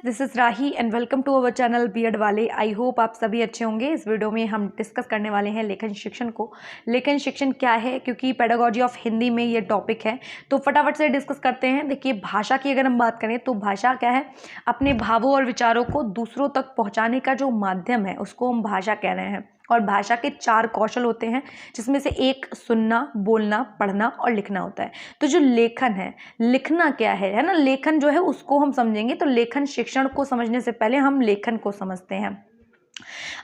This is Rahi and welcome to our channel B Ed वाले। I hope आप सभी अच्छे होंगे। इस वीडियो में हम डिस्कस करने वाले हैं लेखन शिक्षण को। लेखन शिक्षण क्या है, क्योंकि पेडागोजी ऑफ हिंदी में ये टॉपिक है, तो फटाफट से डिस्कस करते हैं। देखिए, भाषा की अगर हम बात करें तो भाषा क्या है, अपने भावों और विचारों को दूसरों तक पहुँचाने का जो माध्यम है उसको हम भाषा कह रहे हैं। और भाषा के 4 कौशल होते हैं, जिसमें से एक सुनना, बोलना, पढ़ना और लिखना होता है। तो जो लेखन है, लिखना क्या है ना, लेखन जो है उसको हम समझेंगे। तो लेखन शिक्षण को समझने से पहले हम लेखन को समझते हैं।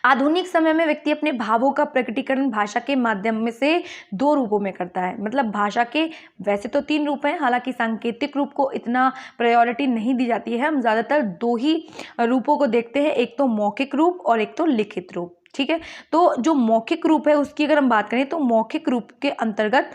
आधुनिक समय में व्यक्ति अपने भावों का प्रकटीकरण भाषा के माध्यम में से 2 रूपों में करता है। मतलब भाषा के वैसे तो 3 रूप हैं, हालांकि सांकेतिक रूप को इतना प्रायोरिटी नहीं दी जाती है। हम ज़्यादातर 2 ही रूपों को देखते हैं, एक तो मौखिक रूप और एक तो लिखित रूप। ठीक है, तो जो मौखिक रूप है उसकी अगर हम बात करें तो मौखिक रूप के अंतर्गत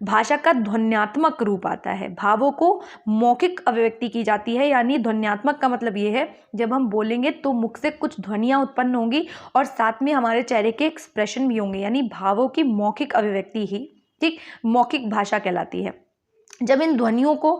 भाषा का ध्वन्यात्मक रूप आता है। भावों को मौखिक अभिव्यक्ति की जाती है, यानी ध्वन्यात्मक का मतलब ये है जब हम बोलेंगे तो मुख से कुछ ध्वनियाँ उत्पन्न होंगी और साथ में हमारे चेहरे के एक्सप्रेशन भी होंगे, यानी भावों की मौखिक अभिव्यक्ति ही ठीक मौखिक भाषा कहलाती है। जब इन ध्वनियों को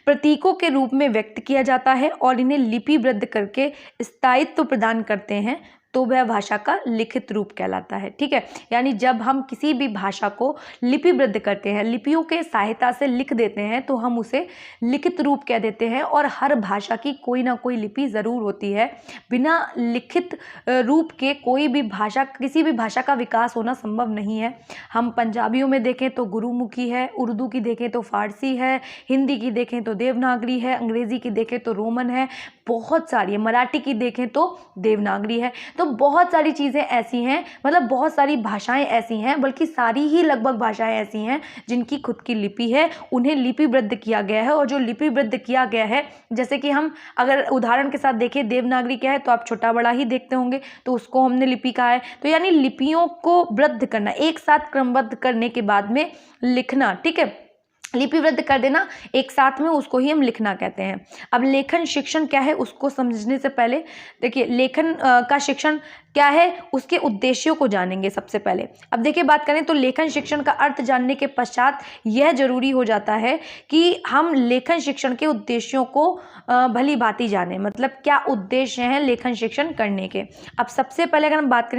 प्रतीकों के रूप में व्यक्त किया जाता है और इन्हें लिपिबद्ध करके स्थायित्व प्रदान करते हैं तो वह भाषा का लिखित रूप कहलाता है। ठीक है, यानी जब हम किसी भी भाषा को लिपिबद्ध करते हैं, लिपियों के सहायता से लिख देते हैं, तो हम उसे लिखित रूप कह देते हैं। और हर भाषा की कोई ना कोई लिपि ज़रूर होती है। बिना लिखित रूप के कोई भी भाषा, किसी भी भाषा का विकास होना संभव नहीं है। हम पंजाबियों में देखें तो गुरुमुखी है, उर्दू की देखें तो फारसी है, हिंदी की देखें तो देवनागरी है, अंग्रेज़ी की देखें तो रोमन है, बहुत सारी है, मराठी की देखें तो देवनागरी है। तो बहुत सारी चीज़ें ऐसी हैं, मतलब बहुत सारी भाषाएं ऐसी हैं, बल्कि सारी ही लगभग भाषाएं ऐसी हैं जिनकी खुद की लिपि है, उन्हें लिपिबद्ध किया गया है। और जो लिपिबद्ध किया गया है, जैसे कि हम अगर उदाहरण के साथ देखें, देवनागरी क्या है तो आप छोटा बड़ा ही देखते होंगे, तो उसको हमने लिपि कहा है। तो यानी लिपियों को बद्ध करना, एक साथ क्रमबद्ध करने के बाद में लिखना। ठीक है, लिपिबद्ध कर देना एक साथ में, उसको ही हम लिखना कहते हैं। अब लेखन शिक्षण क्या है उसको समझने से पहले देखिए, लेखन का शिक्षण क्या है उसके उद्देश्यों को जानेंगे सबसे पहले। अब देखिए, बात करें तो लेखन शिक्षण का अर्थ जानने के पश्चात यह जरूरी हो जाता है कि हम लेखन शिक्षण के उद्देश्यों को भली भांति जानें। मतलब क्या उद्देश्य हैं लेखन शिक्षण करने के। अब सबसे पहले अगर हम बात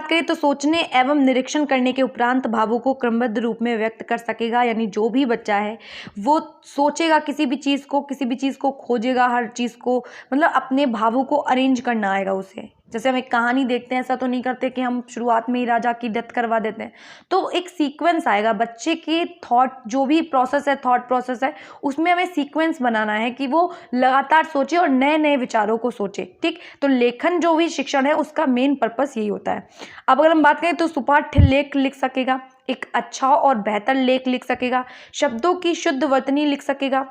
करें तो सोचने एवं निरीक्षण करने के उपरांत भावों को क्रमबद्ध रूप में व्यक्त कर सकेगा। यानी जो भी बच्चा है वो सोचेगा किसी भी चीज़ को खोजेगा, हर चीज़ को, मतलब अपने भावों को अरेंज करना आएगा उसे। जैसे हम एक कहानी देखते हैं, ऐसा तो नहीं करते कि हम शुरुआत में ही राजा की डेथ करवा देते हैं। तो एक सीक्वेंस आएगा, बच्चे के थॉट जो भी प्रोसेस है, थॉट प्रोसेस है, उसमें हमें सीक्वेंस बनाना है कि वो लगातार सोचे और नए नए विचारों को सोचे। ठीक, तो लेखन जो भी शिक्षण है उसका मेन पर्पस यही होता है। अब अगर हम बात करें तो सुपाठ्य लेख लिख सकेगा, एक अच्छा और बेहतर लेख लिख सकेगा, शब्दों की शुद्ध वर्तनी लिख सकेगा।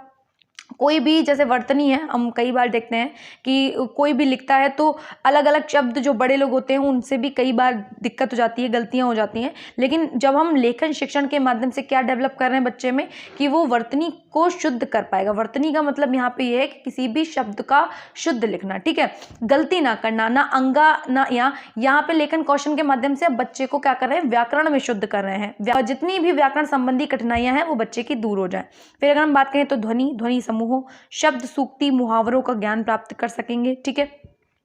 कोई भी, जैसे वर्तनी है, हम कई बार देखते हैं कि कोई भी लिखता है तो अलग अलग शब्द जो बड़े लोग होते हैं उनसे भी कई बार दिक्कत हो जाती है, गलतियां हो जाती हैं। लेकिन जब हम लेखन शिक्षण के माध्यम से क्या डेवलप कर रहे हैं बच्चे में, कि वो वर्तनी को शुद्ध कर पाएगा। वर्तनी का मतलब यहाँ पे ये है कि किसी भी शब्द का शुद्ध लिखना। ठीक है, गलती ना करना, ना अंगा ना यहाँ पे लेखन कौशल के माध्यम से बच्चे को क्या कर रहे हैं, व्याकरण में शुद्ध कर रहे हैं। जितनी भी व्याकरण संबंधी कठिनाइयां हैं वो बच्चे की दूर हो जाए। फिर अगर हम बात करें तो ध्वनि समूह, शब्द, सूक्ति, मुहावरों का ज्ञान प्राप्त कर सकेंगे। ठीक है,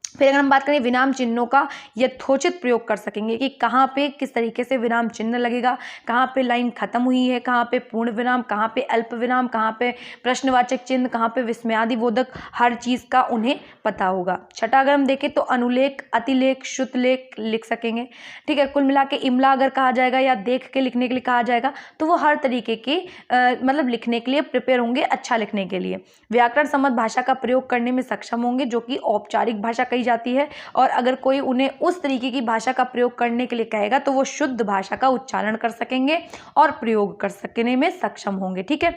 फिर अगर हम बात करें विराम चिन्हों का यथोचित प्रयोग कर सकेंगे कि कहाँ पे किस तरीके से विराम चिन्ह लगेगा, कहाँ पे लाइन खत्म हुई है, कहाँ पे पूर्ण विराम, कहाँ पे अल्प विराम, कहाँ पे प्रश्नवाचक चिन्ह, कहाँ पे विस्मयादिबोधक, हर चीज़ का उन्हें पता होगा। छठा अगर हम देखें तो अनुलेख, अतिलेख, श्रुतलेख लिख सकेंगे। ठीक है, कुल मिला के इमला अगर कहा जाएगा या देख के लिखने के लिए कहा जाएगा तो वो हर तरीके के मतलब लिखने के लिए प्रिपेयर होंगे, अच्छा लिखने के लिए। व्याकरण सम्मत भाषा का प्रयोग करने में सक्षम होंगे, जो कि औपचारिक भाषा कही जाती है। और अगर कोई उन्हें उस तरीके की भाषा का प्रयोग करने के लिए कहेगा तो वो शुद्ध भाषा का उच्चारण कर सकेंगे और प्रयोग कर सकने में सक्षम होंगे। ठीक है,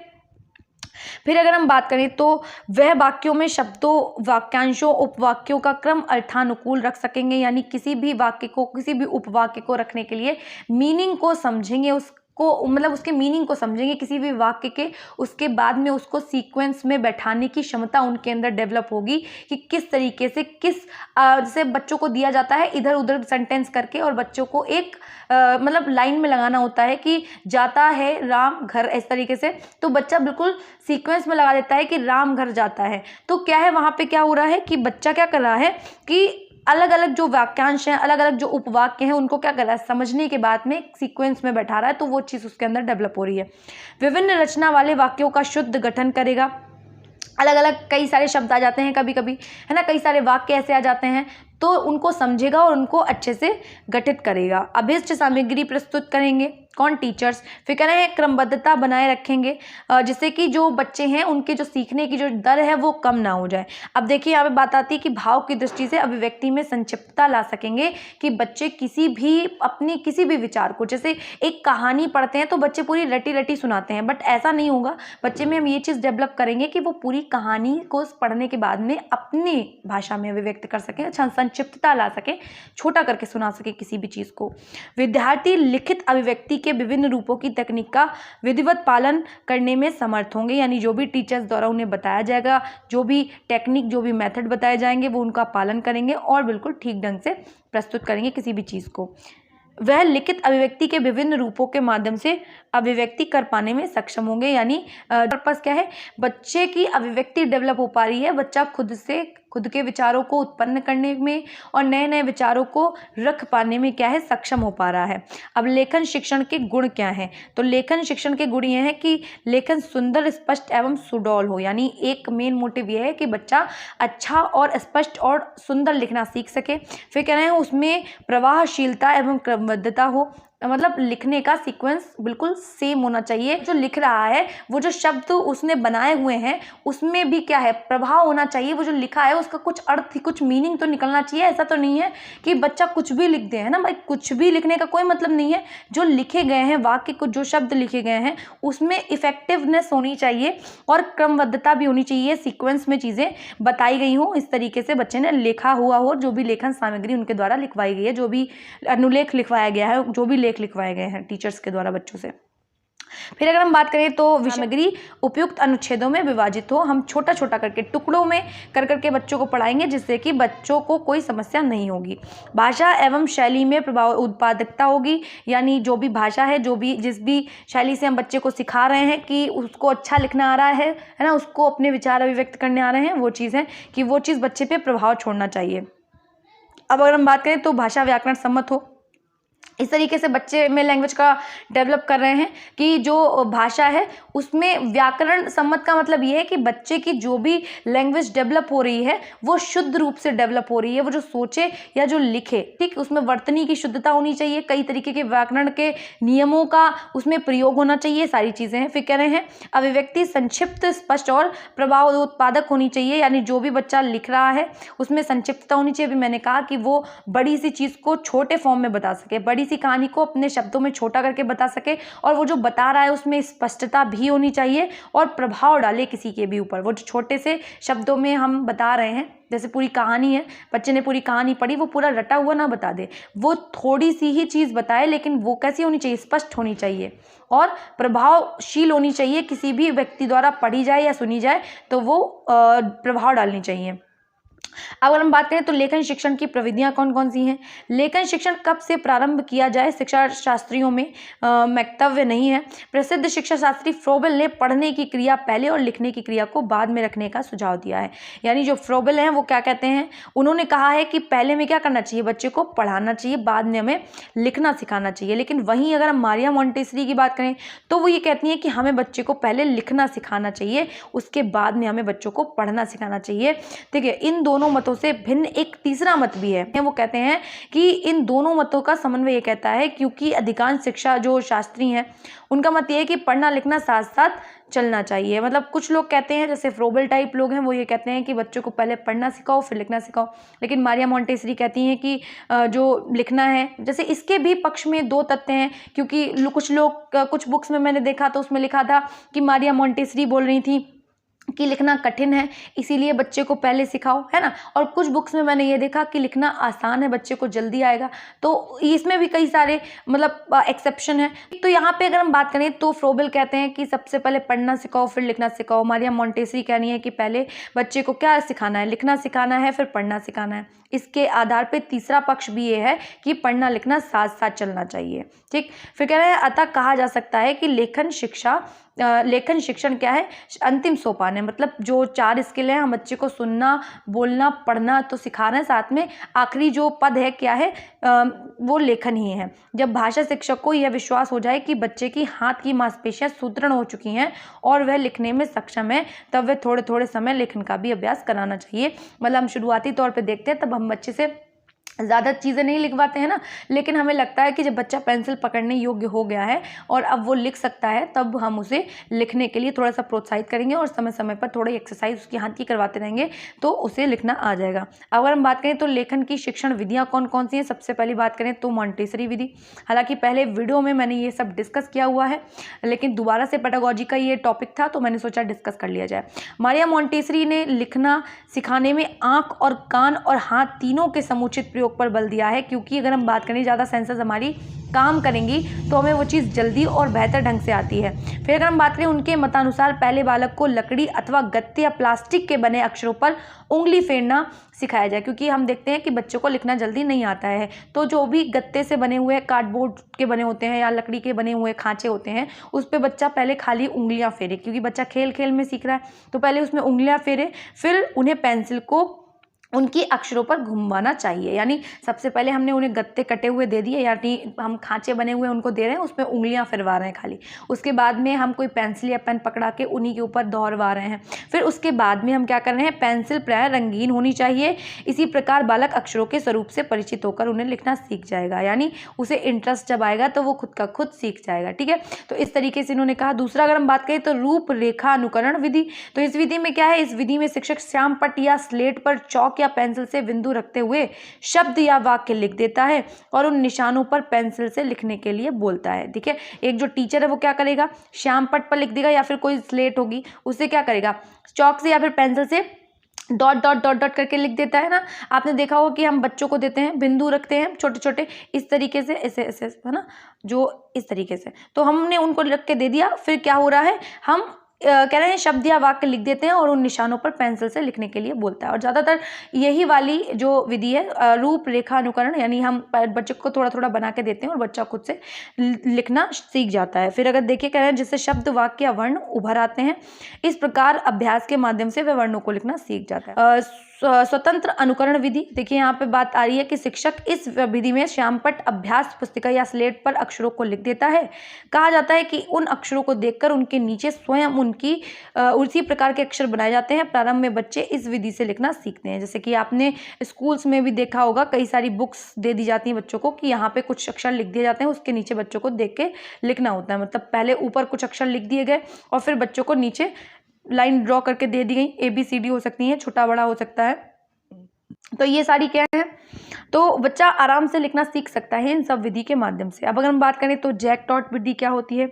फिर अगर हम बात करें तो वह वाक्यों में शब्दों, वाक्यांशों, उपवाक्यों का क्रम अर्थानुकूल रख सकेंगे। यानी किसी भी वाक्य को, किसी भी उपवाक्य को रखने के लिए मीनिंग को समझेंगे, उस को मतलब उसके मीनिंग को समझेंगे किसी भी वाक्य के, उसके बाद में उसको सीक्वेंस में बैठाने की क्षमता उनके अंदर डेवलप होगी कि किस तरीके से जैसे बच्चों को दिया जाता है इधर उधर सेंटेंस करके और बच्चों को एक मतलब लाइन में लगाना होता है कि जाता है राम घर, इस तरीके से, तो बच्चा बिल्कुल सीक्वेंस में लगा देता है कि राम घर जाता है। तो क्या है वहाँ पे क्या हो रहा है कि बच्चा क्या कर रहा है कि अलग अलग जो वाक्यांश हैं, अलग अलग जो उपवाक्य हैं, उनको क्या कर रहा है समझने के बाद में सीक्वेंस में बैठा रहा है, तो वो चीज़ उसके अंदर डेवलप हो रही है। विभिन्न रचना वाले वाक्यों का शुद्ध गठन करेगा। अलग अलग कई सारे शब्द आ जाते हैं कभी कभी, है ना, कई सारे वाक्य ऐसे आ जाते हैं, तो उनको समझेगा और उनको अच्छे से गठित करेगा। अभिष्ट सामग्री प्रस्तुत करेंगे कौन, टीचर्स। फिर कह रहे हैं क्रमबद्धता बनाए रखेंगे जिससे कि जो बच्चे हैं उनके जो सीखने की जो दर है वो कम ना हो जाए। अब देखिए यहाँ पे बात आती है कि भाव की दृष्टि से अभिव्यक्ति में संक्षिप्तता ला सकेंगे कि बच्चे किसी भी विचार को, जैसे एक कहानी पढ़ते हैं तो बच्चे पूरी रटी रटी सुनाते हैं, बट ऐसा नहीं होगा। बच्चे में हम ये चीज़ डेवलप करेंगे कि वो पूरी कहानी को पढ़ने के बाद में अपनी भाषा में अभिव्यक्त कर सकें, अच्छा संक्षिप्तता ला सकें, छोटा करके सुना सके किसी भी चीज़ को। विद्यार्थी लिखित अभिव्यक्ति के विभिन्न रूपों की तकनीक का विधिवत पालन करने में समर्थ होंगे, यानी जो भी टीचर्स द्वारा उन्हें बताया जाएगा, जो भी टेक्निक, जो भी मेथड बताए जाएंगे वो उनका पालन करेंगे और बिल्कुल ठीक ढंग से प्रस्तुत करेंगे किसी भी चीज़ को। वह लिखित अभिव्यक्ति के विभिन्न रूपों के माध्यम से अभिव्यक्ति कर पाने में सक्षम होंगे, यानी पर्पस क्या है, बच्चे की अभिव्यक्ति डेवलप हो पा रही है, बच्चा खुद के विचारों को उत्पन्न करने में और नए नए विचारों को रख पाने में क्या है, सक्षम हो पा रहा है। अब लेखन शिक्षण के गुण क्या हैं, तो लेखन शिक्षण के गुण ये हैं कि लेखन सुंदर, स्पष्ट एवं सुडौल हो, यानी एक मेन मोटिव ये है कि बच्चा अच्छा और स्पष्ट और सुंदर लिखना सीख सके। फिर कह रहे हैं उसमें प्रवाहशीलता एवं क्रमबद्धता हो, मतलब लिखने का सीक्वेंस बिल्कुल सेम होना चाहिए, जो लिख रहा है वो जो शब्द उसने बनाए हुए हैं उसमें भी क्या है, प्रभाव होना चाहिए, वो जो लिखा है उसका कुछ अर्थ, कुछ मीनिंग तो निकलना चाहिए। ऐसा तो नहीं है कि बच्चा कुछ भी लिख दे, है ना भाई, कुछ भी लिखने का कोई मतलब नहीं है। जो लिखे गए हैं वाक्य को, जो शब्द लिखे गए हैं उसमें इफेक्टिवनेस होनी चाहिए और क्रमबद्धता भी होनी चाहिए, सीक्वेंस में चीज़ें बताई गई हों, इस तरीके से बच्चे ने लिखा हुआ हो, जो भी लेखन सामग्री उनके द्वारा लिखवाई गई है, जो भी अनुलेख लिखवाया गया है, जो भी लिखवाए गए हैं टीचर्स के द्वारा बच्चों से। फिर अगर हम बात करें तो सामग्री उपयुक्त अनुच्छेदों में विभाजित हो, हम छोटा छोटा करके टुकड़ों में कर करके बच्चों को पढ़ाएंगे जिससे कि बच्चों को कोई समस्या नहीं होगी। भाषा एवं शैली में प्रभाव उत्पादकता होगी, यानी जो भी भाषा है, जो भी जिस भी शैली से हम बच्चे को सिखा रहे हैं कि उसको अच्छा लिखना आ रहा है ना, उसको अपने विचार अभिव्यक्त करने आ रहे हैं, वो चीज़ है कि वो चीज़ बच्चे पे प्रभाव छोड़ना चाहिए। अब अगर हम बात करें तो भाषा व्याकरण सम्मत हो, इस तरीके से बच्चे में लैंग्वेज का डेवलप कर रहे हैं कि जो भाषा है उसमें व्याकरण सम्मत का मतलब ये है कि बच्चे की जो भी लैंग्वेज डेवलप हो रही है वो शुद्ध रूप से डेवलप हो रही है, वो जो सोचे या जो लिखे, ठीक, उसमें वर्तनी की शुद्धता होनी चाहिए, कई तरीके के व्याकरण के नियमों का उसमें प्रयोग होना चाहिए, सारी चीज़ें हैं। फिर कह रहे हैं अभिव्यक्ति संक्षिप्त, स्पष्ट और प्रभाव उत्पादक होनी चाहिए, यानी जो भी बच्चा लिख रहा है उसमें संक्षिप्तता होनी चाहिए। अभी मैंने कहा कि वो बड़ी सी चीज़ को छोटे फॉर्म में बता सके, बड़ी सी कहानी को अपने शब्दों में छोटा करके बता सके, और वो जो बता रहा है उसमें स्पष्टता भी होनी चाहिए और प्रभाव डाले किसी के भी ऊपर। वो जो छोटे से शब्दों में हम बता रहे हैं, जैसे पूरी कहानी है, बच्चे ने पूरी कहानी पढ़ी, वो पूरा रटा हुआ ना बता दे, वो थोड़ी सी ही चीज़ बताए, लेकिन वो कैसी होनी चाहिए, स्पष्ट होनी चाहिए और प्रभावशील होनी चाहिए। किसी भी व्यक्ति द्वारा पढ़ी जाए या सुनी जाए तो वो प्रभाव डालनी चाहिए। अगर हम बात करें तो लेखन शिक्षण की प्रविधियां कौन कौन सी हैं। लेखन शिक्षण कब से प्रारंभ किया जाए, शिक्षा शास्त्रियों में वक्तव्य नहीं है। प्रसिद्ध शिक्षा शास्त्री फ्रोबेल ने पढ़ने की क्रिया पहले और लिखने की क्रिया को बाद में रखने का सुझाव दिया है। यानी जो फ्रोबेल हैं वो क्या कहते हैं, उन्होंने कहा है कि पहले में क्या करना चाहिए, बच्चे को पढ़ाना चाहिए, बाद में हमें लिखना सिखाना चाहिए। लेकिन वहीं अगर हम मारिया मोंटेसरी की बात करें तो वो ये कहती हैं कि हमें बच्चे को पहले लिखना सिखाना चाहिए, उसके बाद में हमें बच्चों को पढ़ना सिखाना चाहिए। ठीक है, इन दोनों मतों से भिन्न एक तीसरा मत भी है। वो कहते हैं कि इन दोनों मतों का समन्वय ये कहता है, क्योंकि अधिकांश शिक्षा जो शास्त्री हैं उनका मत ये है कि पढ़ना लिखना साथ साथ चलना चाहिए। मतलब कुछ लोग कहते हैं, जैसे फ्रोबेल टाइप लोग हैं, वो ये कहते हैं कि बच्चों को पहले पढ़ना सिखाओ फिर लिखना सिखाओ। लेकिन मारिया मोंटेसरी कहती हैं कि जो लिखना है, जैसे इसके भी पक्ष में दो तथ्य हैं, क्योंकि कुछ बुक्स में मैंने देखा तो उसमें लिखा था कि मारिया मोंटेसरी बोल रही थी कि लिखना कठिन है, इसीलिए बच्चे को पहले सिखाओ, है ना। और कुछ बुक्स में मैंने ये देखा कि लिखना आसान है, बच्चे को जल्दी आएगा, तो इसमें भी कई सारे मतलब एक्सेप्शन है। तो यहाँ पे अगर हम बात करें तो फ्रोबेल कहते हैं कि सबसे पहले पढ़ना सिखाओ फिर लिखना सिखाओ। मारिया मोंटेसरी कहनी है कि पहले बच्चे को क्या सिखाना है, लिखना सिखाना है, फिर पढ़ना सिखाना है। इसके आधार पे तीसरा पक्ष भी ये है कि पढ़ना लिखना साथ साथ चलना चाहिए, ठीक। फिर कह रहे हैं अतः कहा जा सकता है कि लेखन शिक्षण क्या है, अंतिम सोपान है। मतलब जो 4 स्किल है, हम बच्चे को सुनना, बोलना, पढ़ना तो सिखा रहे हैं, साथ में आखिरी जो पद है क्या है, वो लेखन ही है। जब भाषा शिक्षक को यह विश्वास हो जाए कि बच्चे की हाथ की मांसपेशियां सुदृढ़ हो चुकी हैं और वह लिखने में सक्षम है, तब वह थोड़े थोड़े समय लेखन का भी अभ्यास कराना चाहिए। मतलब हम शुरुआती तौर पर देखते हैं तब हम बच्चे से ज़्यादा चीज़ें नहीं लिखवाते हैं ना, लेकिन हमें लगता है कि जब बच्चा पेंसिल पकड़ने योग्य हो गया है और अब वो लिख सकता है, तब हम उसे लिखने के लिए थोड़ा सा प्रोत्साहित करेंगे और समय समय पर थोड़ी एक्सरसाइज उसकी हाथ की करवाते रहेंगे, तो उसे लिखना आ जाएगा। अगर हम बात करें तो लेखन की शिक्षण विधियाँ कौन कौन सी हैं, सबसे पहली बात करें तो मॉन्टेसरी विधि। हालांकि पहले वीडियो में मैंने ये सब डिस्कस किया हुआ है, लेकिन दोबारा से पेडागोजी का ये टॉपिक था तो मैंने सोचा डिस्कस कर लिया जाए। मारिया मोंटेसरी ने लिखना सिखाने में आँख और कान और हाथ तीनों के समुचित प्रयोग पर बल दिया है, क्योंकि अगर हम बात करें ज़्यादा सेंसर्स हमारी काम करेंगी तो हमें वो चीज़ जल्दी और बेहतर ढंग से आती है। फिर अगर हम बात करें उनके मतानुसार पहले बालक को लकड़ी अथवा गत्ते या प्लास्टिक के बने अक्षरों पर उंगली फेरना सिखाया जाए, क्योंकि हम देखते हैं कि बच्चों को लिखना जल्दी नहीं आता है। तो जो भी गत्ते से बने हुए, कार्डबोर्ड के बने होते हैं या लकड़ी के बने हुए खांचे होते हैं, उस पर बच्चा पहले खाली उंगलियां फेरे, क्योंकि बच्चा खेल खेल में सीख रहा है, तो पहले उसमें उंगलियां फेरे, फिर उन्हें पेंसिल को उनकी अक्षरों पर घुमाना चाहिए। यानी सबसे पहले हमने उन्हें गत्ते कटे हुए दे दिए, यानी हम खांचे बने हुए उनको दे रहे हैं, उसमें उंगलियां फिरवा रहे हैं खाली। उसके बाद में हम कोई पेंसिल या पेन पकड़ा के उन्हीं के ऊपर दोहरवा रहे हैं। फिर उसके बाद में हम क्या कर रहे हैं, पेंसिल प्राय रंगीन होनी चाहिए। इसी प्रकार बालक अक्षरों के स्वरूप से परिचित होकर उन्हें लिखना सीख जाएगा, यानी उसे इंटरेस्ट जब आएगा तो वो खुद का खुद सीख जाएगा, ठीक है। तो इस तरीके से इन्होंने कहा। दूसरा अगर हम बात करें तो रूपरेखा अनुकरण विधि। तो इस विधि में क्या है, इस विधि में शिक्षक श्याम पट्ट या स्लेट पर चौक या पेंसिल से बिंदु रखते हुए शब्द या वाक्य लिख देता है और उन निशानों पर पेंसिल से लिखने के लिए बोलता है, ठीक है। एक जो टीचर है वो क्या करेगा, श्याम पट्ट पर लिख देगा, या फिर कोई स्लेट होगी उससे क्या करेगा, चौक से या फिर पेंसिल से डॉट डॉट डॉट डॉट करके लिख देता है ना। आपने देखा होगा कि हम बच्चों को देते हैं, बिंदु रखते हैं छोटे छोटे, इस तरीके से, ऐसे ऐसे, है ना, जो इस तरीके से, तो हमने उनको रख के दे दिया। फिर क्या हो रहा है, हम कह रहे हैं शब्द या वाक्य लिख देते हैं और उन निशानों पर पेंसिल से लिखने के लिए बोलता है। और ज़्यादातर यही वाली जो विधि है रूपरेखा अनुकरण, यानी हम बच्चे को थोड़ा थोड़ा बना के देते हैं और बच्चा खुद से लिखना सीख जाता है। फिर अगर देखिए कह रहे हैं जिससे शब्द वाक्य या वर्ण उभर आते हैं, इस प्रकार अभ्यास के माध्यम से वह वर्णों को लिखना सीख जाता है। स्वतंत्र अनुकरण विधि, देखिए यहाँ पे बात आ रही है कि शिक्षक इस विधि में श्यामपट्ट अभ्यास पुस्तिका या स्लेट पर अक्षरों को लिख देता है। कहा जाता है कि उन अक्षरों को देखकर उनके नीचे स्वयं उनकी उसी प्रकार के अक्षर बनाए जाते हैं। प्रारंभ में बच्चे इस विधि से लिखना सीखते हैं। जैसे कि आपने स्कूल्स में भी देखा होगा, कई सारी बुक्स दे दी जाती हैं बच्चों को कि यहाँ पे कुछ अक्षर लिख दिए जाते हैं, उसके नीचे बच्चों को देख के लिखना होता है। मतलब पहले ऊपर कुछ अक्षर लिख दिए गए और फिर बच्चों को नीचे लाइन ड्रॉ करके दे दी गई। ABCD हो सकती है, छोटा बड़ा हो सकता है। तो ये सारी क्या है, तो बच्चा आराम से लिखना सीख सकता है इन सब विधि के माध्यम से। अब अगर हम बात करें तो जैकटॉट विधि क्या होती है,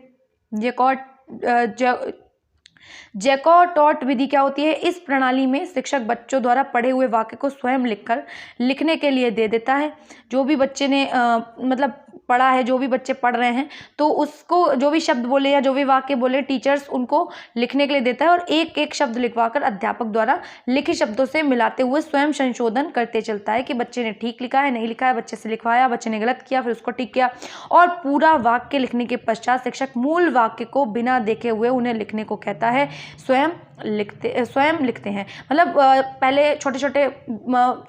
जैकटॉट विधि क्या होती है। इस प्रणाली में शिक्षक बच्चों द्वारा पढ़े हुए वाक्य को स्वयं लिखकर लिखने के लिए दे देता है। जो भी बच्चे ने मतलब पढ़ा है, जो भी बच्चे पढ़ रहे हैं, तो उसको जो भी शब्द बोले या जो भी वाक्य बोले टीचर्स उनको लिखने के लिए देता है और एक एक शब्द लिखवाकर अध्यापक द्वारा लिखे शब्दों से मिलाते हुए स्वयं संशोधन करते चलता है कि बच्चे ने ठीक लिखा है, नहीं लिखा है, बच्चे से लिखवाया, बच्चे ने गलत किया, फिर उसको ठीक किया। और पूरा वाक्य लिखने के पश्चात शिक्षक मूल वाक्य को बिना देखे हुए उन्हें लिखने को कहता है। स्वयं लिखते हैं, मतलब पहले छोटे छोटे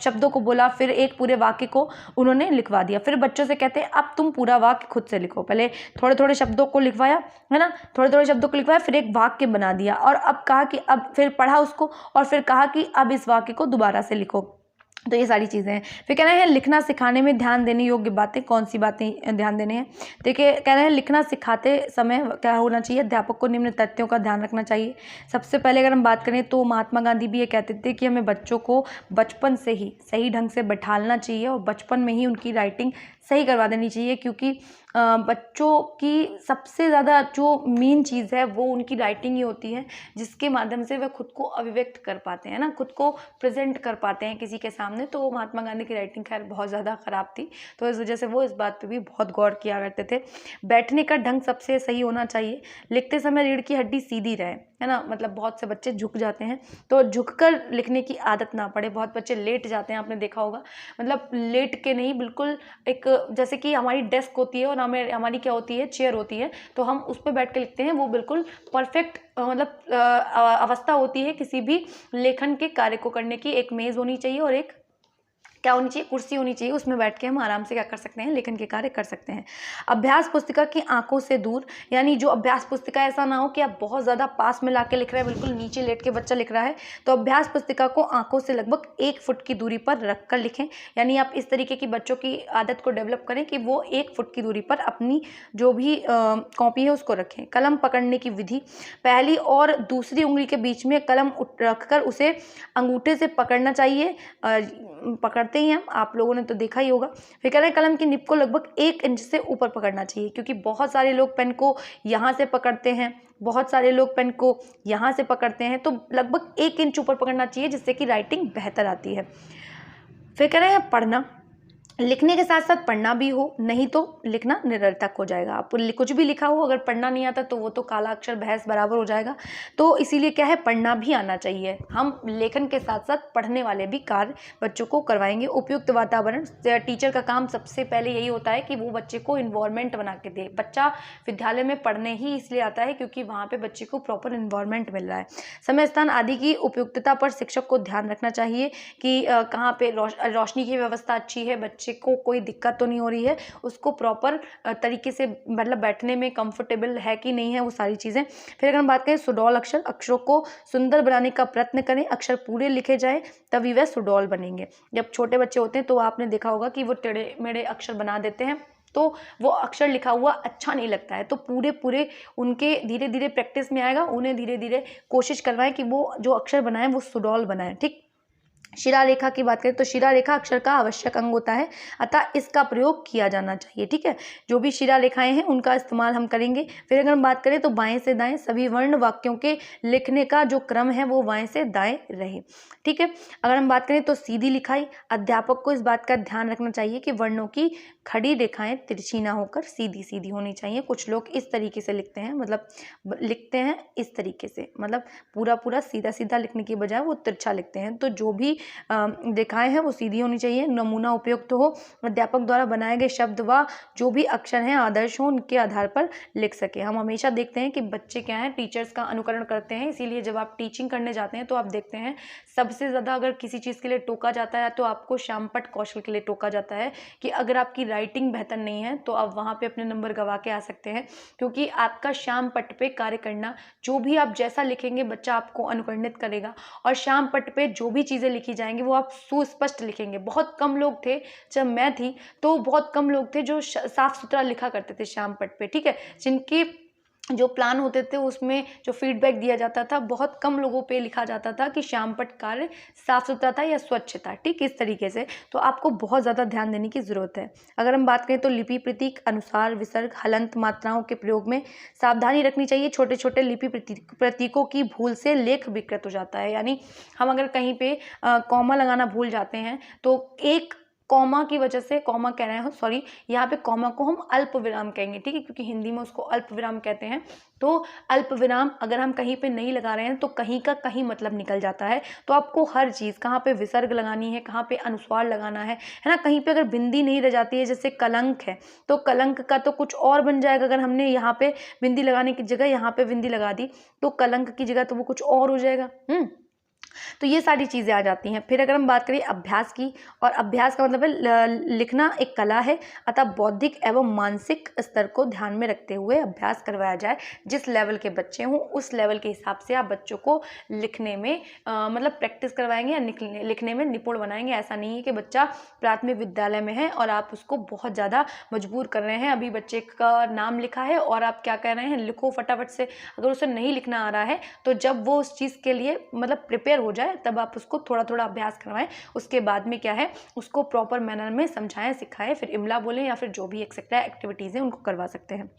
शब्दों को बोला, फिर एक पूरे वाक्य को उन्होंने लिखवा दिया। फिर बच्चों से कहते हैं अब तुम पूरा वाक्य खुद से लिखो। पहले थोड़े थोड़े शब्दों को लिखवाया, है ना, थोड़े थोड़े शब्दों को लिखवाया, फिर एक वाक्य बना दिया और अब कहा कि अब फिर पढ़ा उसको और फिर कहा कि अब इस वाक्य को दोबारा से लिखो। तो ये सारी चीज़ें हैं। फिर कह रहे हैं लिखना सिखाने में ध्यान देने योग्य बातें, कौन सी बातें ध्यान देने हैं। देखिए कह रहे हैं लिखना सिखाते समय क्या होना चाहिए, अध्यापक को निम्न तथ्यों का ध्यान रखना चाहिए। सबसे पहले अगर हम बात करें तो महात्मा गांधी भी ये कहते थे कि हमें बच्चों को बचपन से ही सही ढंग से बैठालना चाहिए और बचपन में ही उनकी राइटिंग सही करवा देनी चाहिए, क्योंकि बच्चों की सबसे ज़्यादा जो मेन चीज़ है वो उनकी राइटिंग ही होती है, जिसके माध्यम से वह खुद को अभिव्यक्त कर पाते हैं ना, खुद को प्रेजेंट कर पाते हैं किसी के सामने। तो महात्मा गांधी की राइटिंग खैर बहुत ज़्यादा ख़राब थी, तो इस वजह से वो इस बात पे भी बहुत गौर किया करते थे। बैठने का ढंग सबसे सही होना चाहिए, लिखते समय रीढ़ की हड्डी सीधी रहे, है ना, मतलब बहुत से बच्चे झुक जाते हैं, तो झुककर लिखने की आदत ना पड़े। बहुत बच्चे लेट जाते हैं, आपने देखा होगा, मतलब लेट के नहीं, बिल्कुल एक जैसे कि हमारी डेस्क होती है और हमारी क्या होती है, चेयर होती है, तो हम उस पर बैठ के लिखते हैं, वो बिल्कुल परफेक्ट मतलब अवस्था होती है किसी भी लेखन के कार्य को करने की। एक मेज़ होनी चाहिए और एक क्या होनी चाहिए, कुर्सी होनी चाहिए, उसमें बैठ के हम आराम से क्या कर सकते हैं, लेखन के कार्य कर सकते हैं। अभ्यास पुस्तिका की आंखों से दूर, यानी जो अभ्यास पुस्तिका, ऐसा ना हो कि आप बहुत ज़्यादा पास में ला के लिख रहे हैं, बिल्कुल नीचे लेट के बच्चा लिख रहा है, तो अभ्यास पुस्तिका को आंखों से लगभग 1 फुट की दूरी पर रख कर लिखें। यानी आप इस तरीके की बच्चों की आदत को डेवलप करें कि वो 1 फुट की दूरी पर अपनी जो भी कॉपी है उसको रखें। कलम पकड़ने की विधि, पहली और दूसरी उंगली के बीच में कलम रखकर उसे अंगूठे से पकड़ना चाहिए। पकड़ते ही हम, आप लोगों ने तो देखा ही होगा। फिर कह रहे हैं कलम की निब को लगभग 1 इंच से ऊपर पकड़ना चाहिए, क्योंकि बहुत सारे लोग पेन को यहाँ से पकड़ते हैं, बहुत सारे लोग पेन को यहाँ से पकड़ते हैं, तो लगभग 1 इंच ऊपर पकड़ना चाहिए, जिससे कि राइटिंग बेहतर आती है। फिर कह रहे हैं पढ़ना, लिखने के साथ साथ पढ़ना भी हो, नहीं तो लिखना निरर्थक हो जाएगा। आप कुछ भी लिखा हो, अगर पढ़ना नहीं आता तो वो तो काला अक्षर भैंस बराबर हो जाएगा। तो इसीलिए क्या है, पढ़ना भी आना चाहिए। हम लेखन के साथ साथ पढ़ने वाले भी कार्य बच्चों को करवाएंगे। उपयुक्त वातावरण, टीचर का काम सबसे पहले यही होता है कि वो बच्चे को इन्वायरमेंट बना के दे। बच्चा विद्यालय में पढ़ने ही इसलिए आता है क्योंकि वहाँ पे बच्चे को प्रॉपर इन्वायरमेंट मिल रहा है। समय, स्थान आदि की उपयुक्तता पर शिक्षक को ध्यान रखना चाहिए कि कहाँ पे रोशनी की व्यवस्था अच्छी है, बच्चे को कोई दिक्कत तो नहीं हो रही है, उसको प्रॉपर तरीके से मतलब बैठने में कंफर्टेबल है कि नहीं है, वो सारी चीज़ें। फिर अगर हम बात करें सुडौल अक्षर, अक्षरों को सुंदर बनाने का प्रयत्न करें, अक्षर पूरे लिखे जाएं तभी वह सुडौल बनेंगे। जब छोटे बच्चे होते हैं तो आपने देखा होगा कि वो टेढ़े मेढ़े अक्षर बना देते हैं, तो वो अक्षर लिखा हुआ अच्छा नहीं लगता है। तो पूरे उनके धीरे धीरे प्रैक्टिस में आएगा, उन्हें धीरे धीरे कोशिश करवाएं कि वो जो अक्षर बनाएं वो सुडौल बनाएं। ठीक। शिरा रेखा की बात करें तो शिरा रेखा अक्षर का आवश्यक अंग होता है, अतः इसका प्रयोग किया जाना चाहिए। ठीक है, जो भी शिरा रेखाएं हैं उनका इस्तेमाल हम करेंगे। फिर अगर हम बात करें तो बाएं से दाएं, सभी वर्ण वाक्यों के लिखने का जो क्रम है वो बाएं से दाएं रहे। ठीक है, अगर हम बात करें तो सीधी लिखाई, अध्यापक को इस बात का ध्यान रखना चाहिए कि वर्णों की खड़ी रेखाएं तिरछी ना होकर सीधी सीधी होनी चाहिए। कुछ लोग इस तरीके से लिखते हैं, मतलब लिखते हैं इस तरीके से, मतलब पूरा सीधा सीधा लिखने की बजाय वो तिरछा लिखते हैं। तो जो भी रेखाएं हैं वो सीधी होनी चाहिए। नमूना उपयुक्त हो, अध्यापक द्वारा बनाए गए शब्द व जो भी अक्षर हैं आदर्श हो, उनके आधार पर लिख सके। हम हमेशा देखते हैं कि बच्चे क्या हैं, टीचर्स का अनुकरण करते हैं, इसीलिए जब आप टीचिंग करने जाते हैं तो आप देखते हैं सबसे ज़्यादा अगर किसी चीज़ के लिए टोका जाता है तो आपको श्यामपट्ट कौशल के लिए टोका जाता है कि अगर आपकी राइटिंग बेहतर नहीं है तो आप वहाँ पे अपने नंबर गंवा के आ सकते हैं, क्योंकि आपका श्यामपट्ट पे कार्य करना, जो भी आप जैसा लिखेंगे बच्चा आपको अनुकरणित करेगा, और श्यामपट्ट पे जो भी चीज़ें लिखी जाएंगी वो आप सुस्पष्ट लिखेंगे। बहुत कम लोग थे, जब मैं थी तो बहुत कम लोग थे जो साफ सुथरा लिखा करते थे श्यामपट्ट पे। ठीक है, जिनके जो प्लान होते थे उसमें जो फीडबैक दिया जाता था, बहुत कम लोगों पे लिखा जाता था कि श्यामपट्ट कार्य साफ सुथरा था या स्वच्छ था। ठीक, इस तरीके से तो आपको बहुत ज़्यादा ध्यान देने की ज़रूरत है। अगर हम बात करें तो लिपि, प्रतीक, अनुसार, विसर्ग, हलंत मात्राओं के प्रयोग में सावधानी रखनी चाहिए। छोटे छोटे लिपि प्रतीकों की भूल से लेख विकृत हो जाता है। यानी हम अगर कहीं पे कॉमा लगाना भूल जाते हैं तो एक कॉमा की वजह से, कॉमा कह रहे हैं सॉरी, यहाँ पे कॉमा को हम अल्प विराम कहेंगे। ठीक है, क्योंकि हिंदी में उसको अल्प विराम कहते हैं। तो अल्प विराम अगर हम कहीं पे नहीं लगा रहे हैं तो कहीं का कहीं मतलब निकल जाता है। तो आपको हर चीज़, कहाँ पे विसर्ग लगानी है, कहाँ पे अनुस्वार लगाना है ना, कहीं पे अगर बिंदी नहीं रह जाती है, जैसे कलंक है तो कलंक का तो कुछ और बन जाएगा। अगर हमने यहाँ पे बिंदी लगाने की जगह यहाँ पे बिंदी लगा दी तो कलंक की जगह तो वो कुछ और हो जाएगा। तो ये सारी चीज़ें आ जाती हैं। फिर अगर हम बात करें अभ्यास की, और अभ्यास का मतलब है लिखना एक कला है, अतः बौद्धिक एवं मानसिक स्तर को ध्यान में रखते हुए अभ्यास करवाया जाए। जिस लेवल के बच्चे हों उस लेवल के हिसाब से आप बच्चों को लिखने में मतलब प्रैक्टिस करवाएंगे या लिखने में निपुण बनाएंगे। ऐसा नहीं है कि बच्चा प्राथमिक विद्यालय में है और आप उसको बहुत ज़्यादा मजबूर कर रहे हैं। अभी बच्चे का नाम लिखा है और आप क्या कह रहे हैं, लिखो फटाफट से। अगर उसे नहीं लिखना आ रहा है तो जब वो उस चीज़ के लिए मतलब प्रिपेयर प्रिपेयर हो जाए तब आप उसको थोड़ा थोड़ा अभ्यास करवाएं। उसके बाद में क्या है, उसको प्रॉपर मैनर में समझाएं, सिखाएं, फिर इमला बोलें या फिर जो भी एक्सेट्रा एक्टिविटीज़ हैं उनको करवा सकते हैं।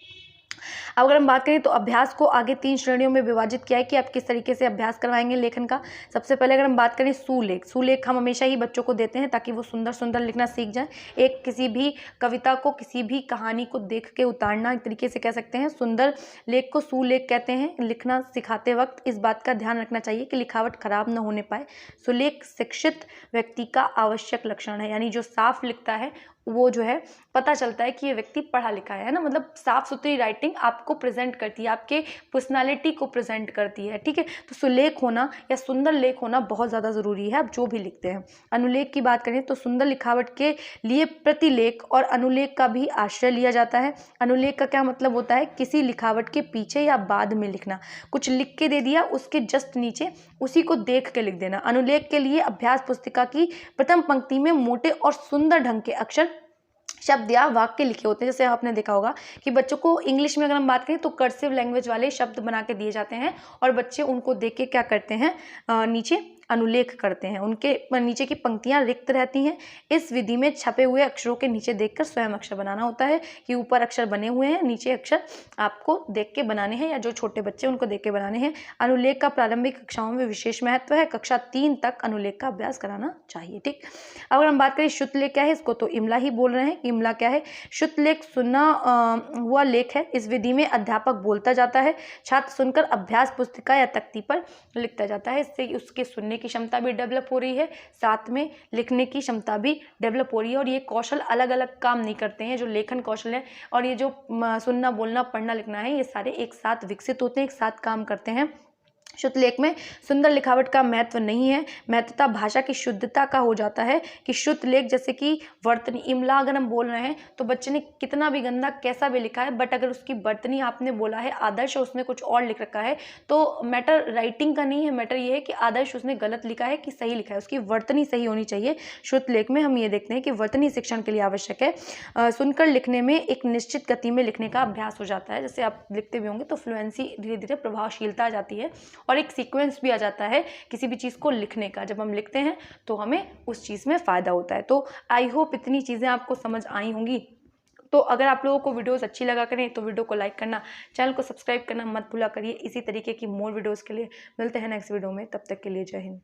अब अगर हम बात करें तो अभ्यास को आगे 3 श्रेणियों में विभाजित किया है कि आप किस तरीके से अभ्यास करवाएंगे लेखन का। सबसे पहले अगर हम बात करें सुलेख हम हमेशा ही बच्चों को देते हैं ताकि वो सुंदर सुंदर लिखना सीख जाए। एक किसी भी कविता को, किसी भी कहानी को देख के उतारना, एक तरीके से कह सकते हैं। सुंदर लेख को सुलेख कहते हैं। लिखना सिखाते वक्त इस बात का ध्यान रखना चाहिए कि लिखावट खराब न होने पाए। सुलेख शिक्षित व्यक्ति का आवश्यक लक्षण है, यानी जो साफ लिखता है वो जो है पता चलता है कि ये व्यक्ति पढ़ा लिखा है ना, मतलब साफ सुथरी राइटिंग आपको प्रेजेंट करती है, आपके पर्सनालिटी को प्रेजेंट करती है, ठीक है। तो सुलेख होना या सुंदर लेख होना बहुत ज़्यादा ज़रूरी है आप जो भी लिखते हैं। अनुलेख की बात करें तो सुंदर लिखावट के लिए प्रतिलेख और अनुलेख का भी आश्रय लिया जाता है। अनुलेख का क्या मतलब होता है, किसी लिखावट के पीछे या बाद में लिखना, कुछ लिख के दे दिया उसके जस्ट नीचे उसी को देख के लिख देना। अनुलेख के लिए अभ्यास पुस्तिका की प्रथम पंक्ति में मोटे और सुंदर ढंग के अक्षर, शब्द या वाक्य लिखे होते हैं। जैसे आपने देखा होगा कि बच्चों को इंग्लिश में अगर हम बात करें तो कर्सिव लैंग्वेज वाले शब्द बना के दिए जाते हैं और बच्चे उनको देख के क्या करते हैं, नीचे अनुलेख करते हैं। उनके नीचे की पंक्तियां रिक्त रहती हैं। इस विधि में छपे हुए अक्षरों के नीचे देखकर स्वयं अक्षर बनाना होता है कि ऊपर अक्षर बने हुए हैं, नीचे अक्षर आपको देख के बनाने हैं या जो छोटे बच्चे उनको देख के बनाने हैं। अनुलेख का प्रारंभिक कक्षाओं में विशेष महत्व है। कक्षा 3 तक अनुलेख का अभ्यास कराना चाहिए, ठीक। अगर हम बात करें शुद्धलेख क्या है, इसको तो इमला ही बोल रहे हैं। इमला क्या है, शुद्धलेख सुना हुआ लेख है। इस विधि में अध्यापक बोलता जाता है, छात्र सुनकर अभ्यास पुस्तिका या तख्ती पर लिखता जाता है। इससे उसके सुनने की क्षमता भी डेवलप हो रही है, साथ में लिखने की क्षमता भी डेवलप हो रही है। और ये कौशल अलग अलग काम नहीं करते हैं, जो लेखन कौशल है और ये जो सुनना, बोलना, पढ़ना, लिखना है, ये सारे एक साथ विकसित होते हैं, एक साथ काम करते हैं। शुद्ध लेख में सुंदर लिखावट का महत्व नहीं है, महत्वता भाषा की शुद्धता का हो जाता है कि शुद्ध लेख जैसे कि वर्तनी, इमला अगर हम बोल रहे हैं तो बच्चे ने कितना भी गंदा कैसा भी लिखा है, बट अगर उसकी वर्तनी आपने बोला है आदर्श और उसने कुछ और लिख रखा है तो मैटर राइटिंग का नहीं है, मैटर ये है कि आदर्श उसने गलत लिखा है कि सही लिखा है, उसकी वर्तनी सही होनी चाहिए। शुद्ध लेख में हम ये देखते हैं कि वर्तनी शिक्षण के लिए आवश्यक है। सुनकर लिखने में एक निश्चित गति में लिखने का अभ्यास हो जाता है। जैसे आप लिखते भी होंगे तो फ्लुएंसी धीरे धीरे प्रभावशीलता आ जाती है और एक सीक्वेंस भी आ जाता है किसी भी चीज़ को लिखने का। जब हम लिखते हैं तो हमें उस चीज़ में फ़ायदा होता है। तो आई होप इतनी चीज़ें आपको समझ आई होंगी। तो अगर आप लोगों को वीडियोस अच्छी लगा करें तो वीडियो को लाइक करना, चैनल को सब्सक्राइब करना मत भूला करिए। इसी तरीके की मोर वीडियोस के लिए मिलते हैं नेक्स्ट वीडियो में, तब तक के लिए जय हिंद।